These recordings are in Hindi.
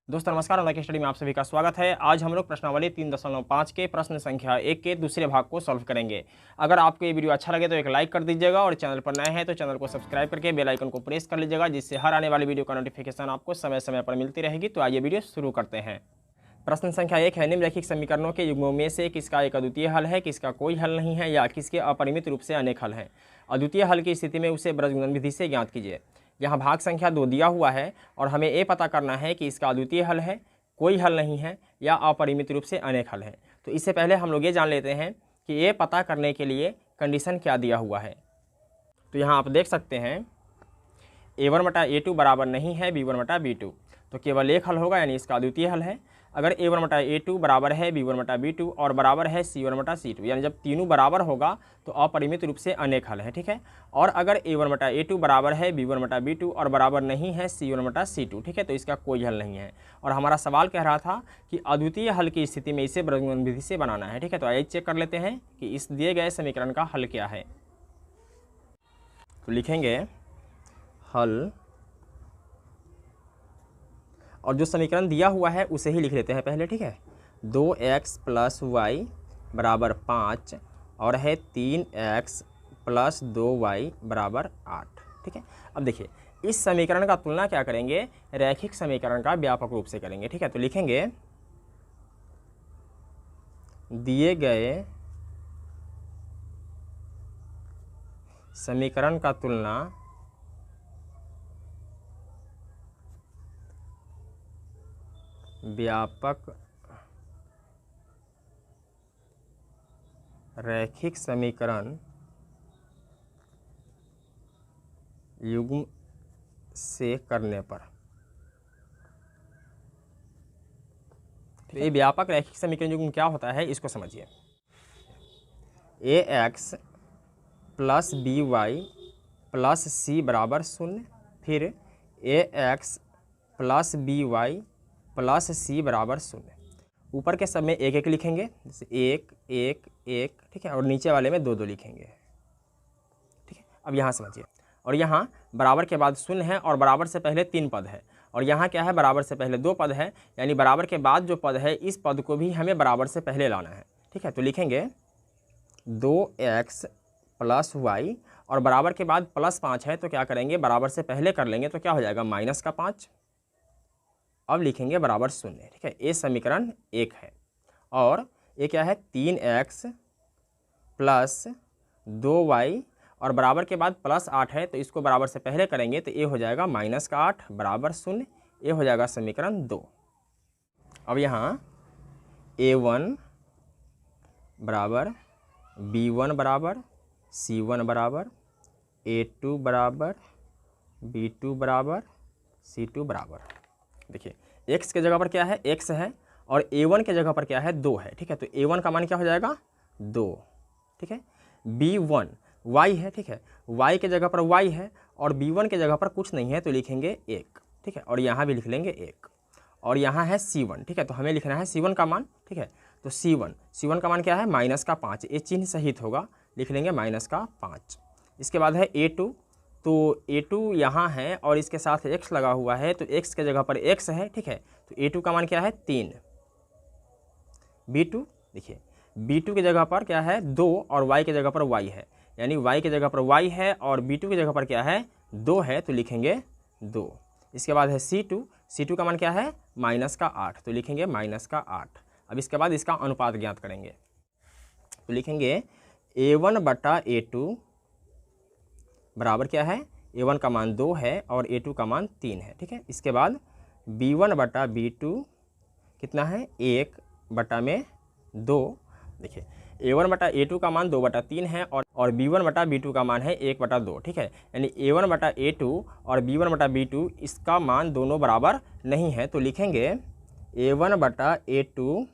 दोस्तों नमस्कार, ऑनलाइन स्टडी में आप सभी का स्वागत है। आज हम लोग प्रश्नावली 3.5 के प्रश्न संख्या 1 के दूसरे भाग को सॉल्व करेंगे। अगर आपको ये वीडियो अच्छा लगे तो एक लाइक कर दीजिएगा और चैनल पर नए हैं तो चैनल को सब्सक्राइब करके बेल आइकन को प्रेस कर लीजिएगा, जिससे हर आने वाली वीडियो का नोटिफिकेशन आपको समय समय पर मिलती रहेगी। तो आइए वीडियो शुरू करते हैं। प्रश्न संख्या 1 है, निम्नलिखित समीकरणों के युग्मों में से किसका एक अद्वितीय हल है, किसका कोई हल नहीं है या किसके अपरिमित रूप से अनेक हल हैं। अद्वितीय हल की स्थिति में उसे बृहज्गुणन विधि से ज्ञात कीजिए। यहाँ भाग संख्या 2 दिया हुआ है और हमें ये पता करना है कि इसका अद्वितीय हल है, कोई हल नहीं है या अपरिमित रूप से अनेक हल है। तो इससे पहले हम लोग ये जान लेते हैं कि ये पता करने के लिए कंडीशन क्या दिया हुआ है। तो यहाँ आप देख सकते हैं a1/a2 बराबर नहीं है b1/b2, तो केवल एक हल होगा, यानी इसका अद्वितीय हल है। अगर a1/a2 बराबर है b1/b2 और बराबर है c1/c2, यानी जब तीनों बराबर होगा तो अपरिमित रूप से अनेक हल है, ठीक है। और अगर a1/a2 बराबर है b1/b2 और बराबर नहीं है c1/c2, ठीक है, तो इसका कोई हल नहीं है। और हमारा सवाल कह रहा था कि अद्वितीय हल की स्थिति में इसे बृहज्गुणन विधि से बनाना है, ठीक है। तो आइए चेक कर लेते हैं कि इस दिए गए समीकरण का हल क्या है। तो लिखेंगे हल, और जो समीकरण दिया हुआ है उसे ही लिख लेते हैं पहले, ठीक है। 2x + y बराबर 5 और है 3x + 2y बराबर 8, ठीक है। अब देखिए, इस समीकरण का तुलना क्या करेंगे, रैखिक समीकरण का व्यापक रूप से करेंगे, ठीक है। तो लिखेंगे दिए गए समीकरण का तुलना व्यापक रैखिक समीकरण युग्म से करने पर। तो ये व्यापक रैखिक समीकरण युग्म क्या होता है, इसको समझिए। ax + by + c बराबर 0, फिर ax + by + c बराबर 0। ऊपर के सब में एक एक लिखेंगे, जैसे 1 1 1, ठीक है, और नीचे वाले में 2 2 लिखेंगे, ठीक है। अब यहाँ समझिए, और यहाँ बराबर के बाद 0 है और बराबर से पहले 3 पद है, और यहाँ क्या है, बराबर से पहले 2 पद है, यानी बराबर के बाद जो पद है इस पद को भी हमें बराबर से पहले लाना है, ठीक है। तो लिखेंगे 2x + y और बराबर के बाद +5 है, तो क्या करेंगे, बराबर से पहले कर लेंगे, तो क्या हो जाएगा -5। अब लिखेंगे बराबर 0, ठीक है। ये समीकरण 1 है। और ये क्या है, 3x + 2y और बराबर के बाद +8 है, तो इसको बराबर से पहले करेंगे तो ये हो जाएगा -8 बराबर 0। ये हो जाएगा समीकरण 2। अब यहाँ a1 बराबर b1 बराबर c1 बराबर a2 बराबर b2 बराबर c2 बराबर, देखिए x के जगह पर क्या है, x है, और a1 के जगह पर क्या है, 2 है, ठीक है। तो a1 का मान क्या हो जाएगा, 2, ठीक है। b1 y है, ठीक है, y के जगह पर y है और b1 के जगह पर कुछ नहीं है, तो लिखेंगे 1, ठीक है, और यहाँ भी लिख लेंगे 1। और यहाँ है c1, ठीक है, तो हमें लिखना है c1 का मान, ठीक है। तो c1 का मान क्या है, -5, ये चिन्ह सहित होगा, लिख लेंगे -5। इसके बाद है a2, तो a2 यहाँ है और इसके साथ x लगा हुआ है, तो x के जगह पर x है, ठीक है। तो a2 का मान क्या है, 3। b2, देखिए b2 की जगह पर क्या है, 2 और y के जगह पर y है, यानी y के जगह पर y है और b2 की जगह पर क्या है, 2 है, तो लिखेंगे 2। इसके बाद है c2 का मान क्या है, -8, तो लिखेंगे -8। अब इसके बाद इसका अनुपात ज्ञात करेंगे, तो लिखेंगे a1/a2 बराबर क्या है, a1 का मान 2 है और a2 का मान 3 है, ठीक है। इसके बाद b1/b2 कितना है, 1/2। देखिए a1/a2 का मान 2/3 है और b1/b2 का मान है 1/2, ठीक है। यानी a1/a2 और b1/b2 इसका मान दोनों बराबर नहीं है, तो लिखेंगे a1/a2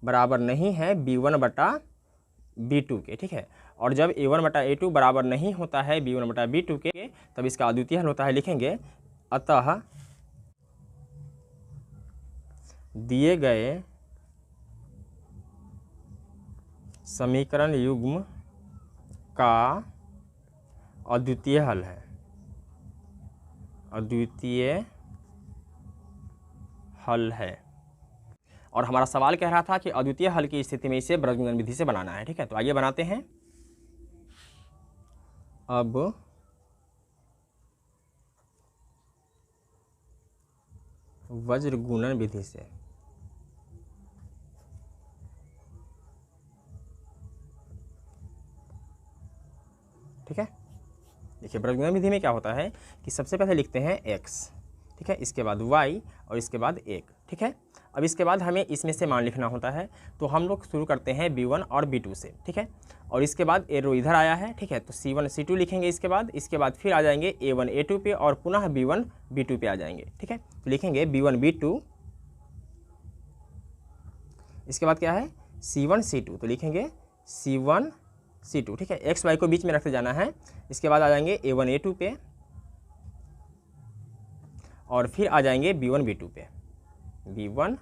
बराबर नहीं है b1/b2 के, ठीक है। और जब a1/a2 बराबर नहीं होता है b1/b2 के, तब इसका अद्वितीय हल होता है, लिखेंगे अतः दिए गए समीकरण युग्म का अद्वितीय हल है, अद्वितीय हल है। और हमारा सवाल कह रहा था कि अद्वितीय हल की स्थिति में इसे ब्रजगुणन विधि से बनाना है। ठीक है, तो आइए बनाते हैं। अब वज्रगुणन विधि से ठीक है। देखिए ब्रजगुणन विधि में क्या होता है कि सबसे पहले लिखते हैं x, ठीक है, इसके बाद y और इसके बाद 1। ठीक है, अब इसके बाद हमें इसमें से मान लिखना होता है, तो हम लोग शुरू करते हैं b1 और b2 से। ठीक है, और इसके बाद एरो इधर आया है। ठीक है, तो c1 c2 लिखेंगे। इसके बाद फिर आ जाएंगे a1 a2 पे और पुनः b1 b2 पे आ जाएंगे। ठीक है, तो लिखेंगे b1 b2, इसके बाद क्या है c1 c2, तो लिखेंगे c1 c2। ठीक है, एक्स वाई को बीच में रखते जाना है। इसके बाद आ जाएंगे a1 a2 पे और फिर आ जाएंगे b1 b2 पे, b1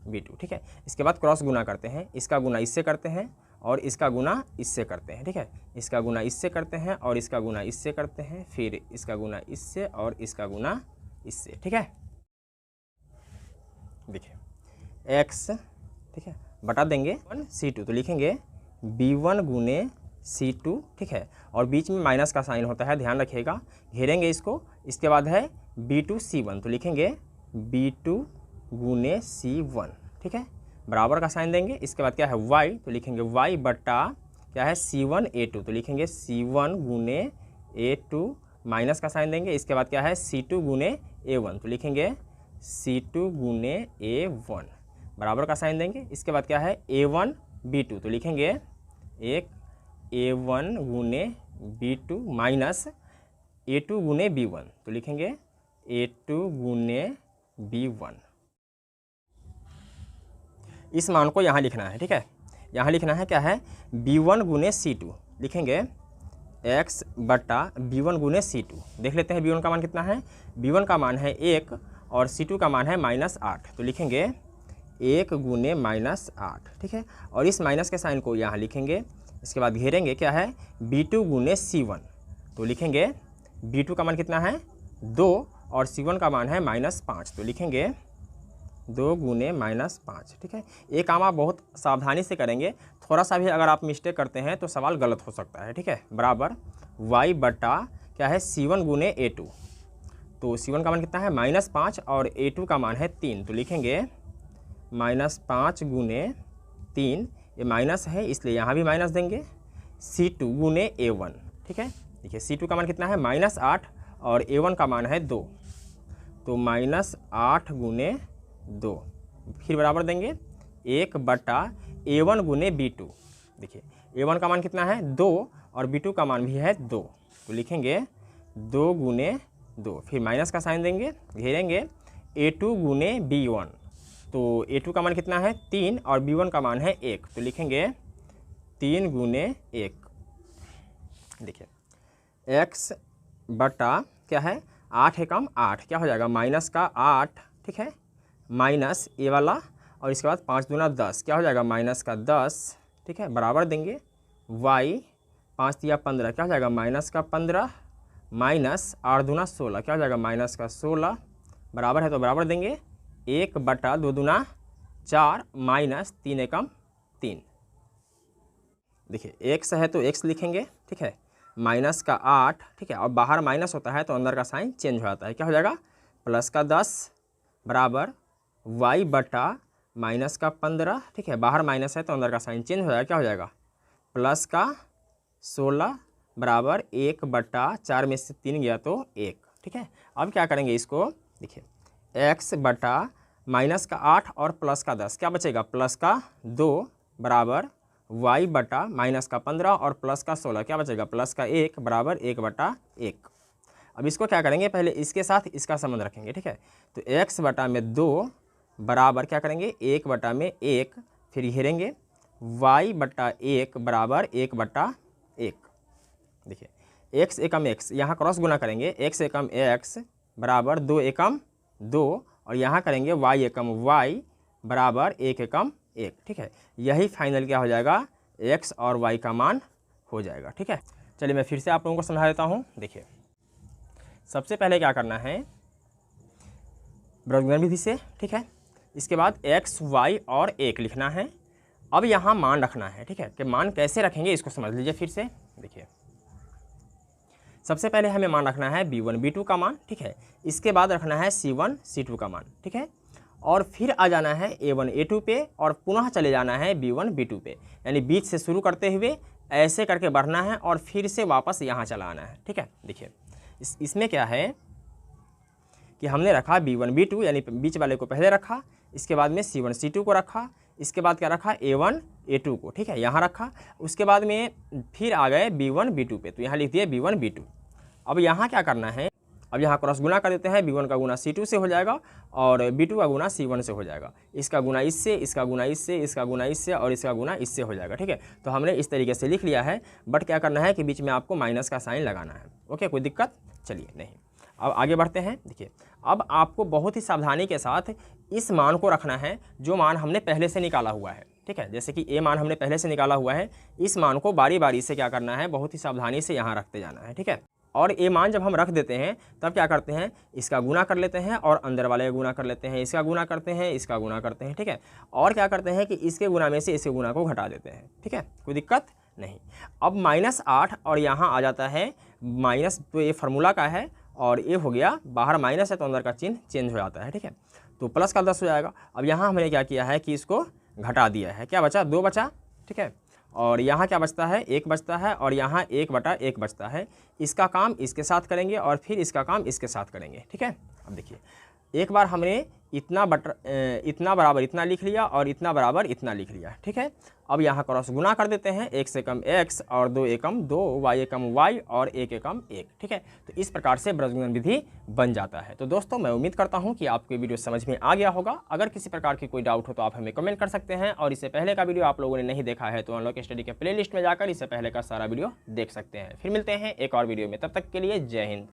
b2। ठीक है, इसके बाद क्रॉस गुना करते हैं, इसका गुना इससे करते हैं और इसका गुना इससे करते हैं। ठीक है, इसका गुना इससे करते हैं और इसका गुना इससे करते हैं, फिर इसका गुना इससे और इसका गुना इससे। ठीक है, देखिए x, ठीक है, बटा देंगे c2, तो लिखेंगे b1 गुने c2। ठीक है, और बीच में माइनस का साइन होता है, ध्यान रखिएगा, घेरेंगे इसको। इसके बाद है b2 c1, तो लिखेंगे b2 गुने c1। ठीक है, बराबर का साइन देंगे। इसके बाद क्या है y, तो लिखेंगे y बटा क्या है c1 a2, तो लिखेंगे c1 गुने a2, माइनस का साइन देंगे। इसके बाद क्या है c2 गुने a1, तो लिखेंगे c2 गुने a1, बराबर का साइन देंगे। इसके बाद क्या है a1 b2, तो लिखेंगे एक a1 गुने b2 माइनस a2 गुने b1, तो लिखेंगे a2 गुने b1। इस मान को यहाँ लिखना है। ठीक है, यहाँ लिखना है क्या है b1 गुने c2, लिखेंगे x बटा b1 गुने c2। देख लेते हैं b1 का मान कितना है। b1 का मान है 1 और c2 का मान है -8, तो लिखेंगे 1 गुने -8। ठीक है, और इस माइनस के साइन को यहाँ लिखेंगे। इसके बाद घेरेंगे क्या है b2 गुने c1, तो लिखेंगे b2 का मान कितना है 2 और c1 का मान है -5, तो लिखेंगे 2 गुने -5। ठीक है, ये काम आप बहुत सावधानी से करेंगे, थोड़ा सा भी अगर आप मिस्टेक करते हैं तो सवाल गलत हो सकता है। ठीक है, बराबर y बटा क्या है c1 गुने a2, तो c1 का मान कितना है -5 और a2 का मान है 3, तो लिखेंगे -5 गुने 3, ये माइनस है इसलिए यहाँ भी माइनस देंगे, c2 गुने a1। ठीक है, देखिए c2 का मान कितना है -8 और a1 का मान है 2, तो -8 गुने 2, फिर बराबर देंगे 1 बटा a1 गुने b2। देखिए a1 का मान कितना है 2 और b2 का मान भी है 2, तो लिखेंगे 2 गुने 2, फिर माइनस का साइन देंगे, घेरेंगे a2 गुने b1, तो a2 का मान कितना है 3 और b1 का मान है 1, तो लिखेंगे 3 गुने 1। देखिए x बटा क्या है 8 एकम 8, क्या हो जाएगा माइनस का 8। ठीक है, माइनस ए वाला और इसके बाद 5 दूना 10, क्या हो जाएगा माइनस का 10। ठीक है, बराबर देंगे y 5 दिया 15, क्या हो जाएगा माइनस का 15, माइनस 8 दूना 16, क्या हो जाएगा माइनस का 16, बराबर है तो बराबर देंगे 1 बटा 2 दूना 4 माइनस 3 एकम 3। देखिए x है तो x लिखेंगे। ठीक है, माइनस का 8। ठीक है, और बाहर माइनस होता है तो अंदर का साइन चेंज हो जाता है, क्या हो जाएगा प्लस का 10 बराबर y बटा माइनस का 15। ठीक है, बाहर माइनस है तो अंदर का साइन चेंज हो जाएगा, क्या हो जाएगा प्लस का 16 बराबर 1 बटा 4 में से 3 गया तो 1। ठीक है, अब क्या करेंगे इसको, देखिए x बटा माइनस का 8 और प्लस का 10, क्या बचेगा प्लस का 2 बराबर y बटा माइनस का 15 और प्लस का 16, क्या बचेगा प्लस का 1 बराबर 1 बटा 1। अब इसको क्या करेंगे, पहले इसके साथ इसका संबंध रखेंगे। ठीक है, तो x बटा में 2 बराबर क्या करेंगे 1 बटा में 1, फिर घेरेंगे y बटा 1 बराबर 1 बटा 1। देखिए x एकम x, यहाँ क्रॉस गुना करेंगे, x एकम x बराबर 2 एकम 2 और यहाँ करेंगे y एकम y बराबर 1 एकम 1। ठीक है, यही फाइनल क्या हो जाएगा x और y का मान हो जाएगा। ठीक है, चलिए मैं फिर से आप लोगों को समझा देता हूँ। देखिए सबसे पहले क्या करना है, ब्रजगुणन विधि से, ठीक है। इसके बाद x, y और 1 लिखना है। अब यहाँ मान रखना है, ठीक है, कि मान कैसे रखेंगे इसको समझ लीजिए फिर से। देखिए, सबसे पहले हमें मान रखना है b1 b2 का मान, ठीक है। इसके बाद रखना है c1 c2 का मान, ठीक है। और फिर आ जाना है a1 a2 पे और पुनः चले जाना है b1 b2 पे, यानी बीच से शुरू करते हुए ऐसे करके बढ़ना है और फिर से वापस यहाँ चला आना है, ठीक है। देखिए, इसमें क्या है कि हमने रखा b1 b2, यानी बीच वाले को पहले रखा, इसके बाद में c1 c2 को रखा, इसके बाद क्या रखा a1 a2 को, ठीक है, यहाँ रखा। उसके बाद में फिर आ गए b1 b2 पे, तो यहाँ लिख दिए b1 b2। अब यहाँ क्या करना है, अब यहाँ क्रॉस गुना कर देते हैं। b1 का गुना c2 से हो जाएगा और b2 का गुना c1 से हो जाएगा। इसका गुना इससे, इसका गुना इससे, इसका गुना इससे और इसका गुना इससे हो जाएगा, ठीक है। तो हमने इस तरीके से लिख लिया है, बट क्या करना है कि बीच में आपको माइनस का साइन लगाना है। ओके, कोई दिक्कत? चलिए, नहीं। अब आगे बढ़ते हैं। देखिए, अब आपको बहुत ही सावधानी के साथ इस मान को रखना है जो मान हमने पहले से निकाला हुआ है, ठीक है। जैसे कि a मान हमने पहले से निकाला हुआ है, इस मान को बारी बारी से क्या करना है, बहुत ही सावधानी से यहाँ रखते जाना है, ठीक है। और a मान जब हम रख देते हैं तब क्या करते हैं, इसका गुना कर लेते हैं और अंदर वाले का गुना कर लेते हैं, इसका गुना करते हैं, इसका गुना करते हैं, ठीक है। और क्या करते हैं कि इसके गुना में से इसके गुना को घटा देते हैं, ठीक है, कोई दिक्कत नहीं। अब -8 और यहाँ आ जाता है माइनस, तो ये फार्मूला का है और ये हो गया, बाहर माइनस है तो अंदर का चिन्ह चेंज हो जाता है, ठीक है। तो प्लस का 10 हो जाएगा। अब यहाँ हमने क्या किया है कि इसको घटा दिया है, क्या बचा, 2 बचा, ठीक है। और यहाँ क्या बचता है, 1 बचता है और यहाँ 1/1 बचता है। इसका काम इसके साथ करेंगे और फिर इसका काम इसके साथ करेंगे, ठीक है। अब देखिए, एक बार हमने इतना बराबर इतना लिख लिया और इतना बराबर इतना लिख लिया, ठीक है। अब यहाँ क्रॉस गुना कर देते हैं, 1 से कम x और 2 एकम 2, y एकम y और 1 एकम 1, ठीक है। तो इस प्रकार से ब्रजगुणन विधि बन जाता है। तो दोस्तों, मैं उम्मीद करता हूँ कि आपको ये वीडियो समझ में आ गया होगा। अगर किसी प्रकार की कोई डाउट हो तो आप हमें कमेंट कर सकते हैं और इससे पहले का वीडियो आप लोगों ने नहीं देखा है तो अनलॉक स्टडी के प्लेलिस्ट में जाकर इससे पहले का सारा वीडियो देख सकते हैं। फिर मिलते हैं एक और वीडियो में, तब तक के लिए जय हिंद।